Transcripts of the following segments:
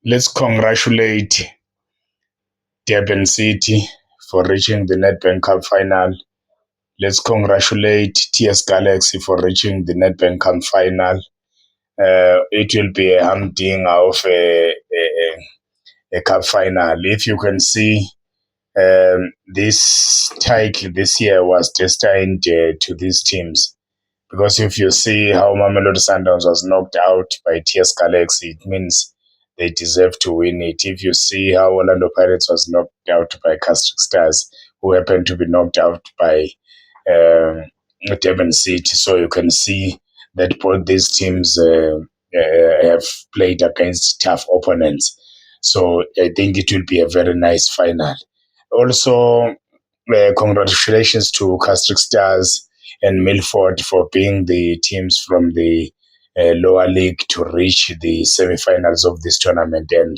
Let's congratulate Durban City for reaching the Nedbank Cup final. Let's congratulate TS Galaxy for reaching the Nedbank Cup final. It will be a humdinger of a cup final. If you can see, this title this year was destined to these teams. Because if you see how Mamelodi Sundowns was knocked out by TS Galaxy, it means they deserve to win it. If you see how Orlando Pirates was knocked out by Castric Stars, who happened to be knocked out by Durban City, so you can see that both these teams have played against tough opponents. So I think it will be a very nice final. Also, congratulations to Castric Stars and Milford for being the teams from the lower league to reach the semi-finals of this tournament, and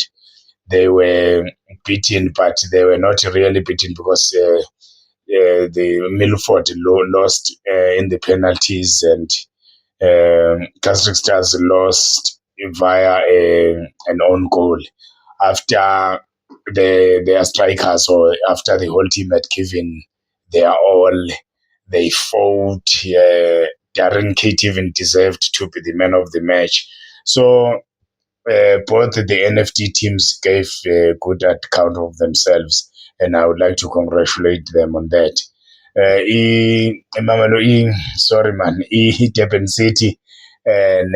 they were beaten, but they were not really beaten because the Milford lost in the penalties, and Castric Stars lost via an own goal after their strikers, or after the whole team had given their all. They fought. Darren Kate even deserved to be the man of the match. So both the NFT teams gave a good account of themselves, and I would like to congratulate them on that. Sorry man, Durban City and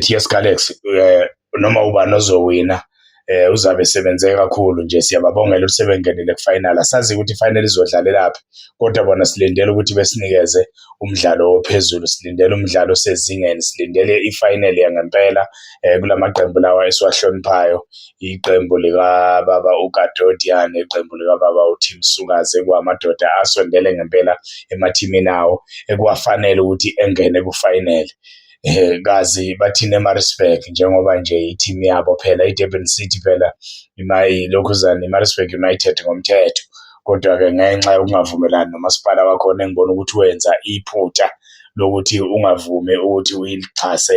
TS Galaxy, noma ubani ozowina uzabe esebenze kakhulu nje. Siyababongela ukuthi sebengenile kufinal. Asazi ukuthi ifinal izodlalelaphi, kodwa bona silindele ukuthi besinikeze umdlalo ophezulu, silindele umdlalo osezingeni, silindele ifinal yangempela. Kulamaqembu lawa esiwahloniphayo, iqembu likababa uGadodian, iqembu likababa uTim Sukaze, kwamadoda asondele ngempela emathimini awo ekuwafanele ukuthi engene kufinal. Kazi bathina eMaritzburg njengoba nje i-team yabo phela i-Durban City phela ilokhuzana i-Maritzburg United ngomthetho, kodwa-ke ngenxa yokungavumelani nomasipala wakhona, engibona ukuthi wenza iphutha lokuthi ungavumi ukuthi uyixhase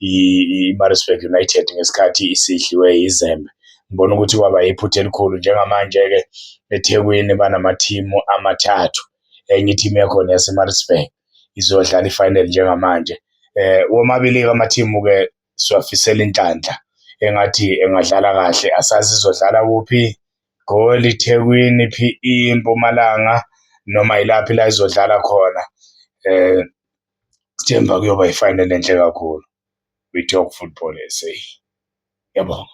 i-Maritzburg United ngesikhathi isidliwe izembe. Ngibona ukuthi kwaba iphutha elikhulu. Njengamanje-ke eThekwini banamathimu amathathu, enye ithimu yakhona yaseMaritzburg izodlala ifinal njengamanje. Womabili-ke amathimu-ke siwafisela inhlanhla engathi engadlala kahle. Asazi izodlala kuphi, Goli, Thekwini, PE, Mpumalanga, noma ilaphi la izodlala khona. Sithemba kuyoba ifinal enhle kakhulu. We talk football SA. Yabonga.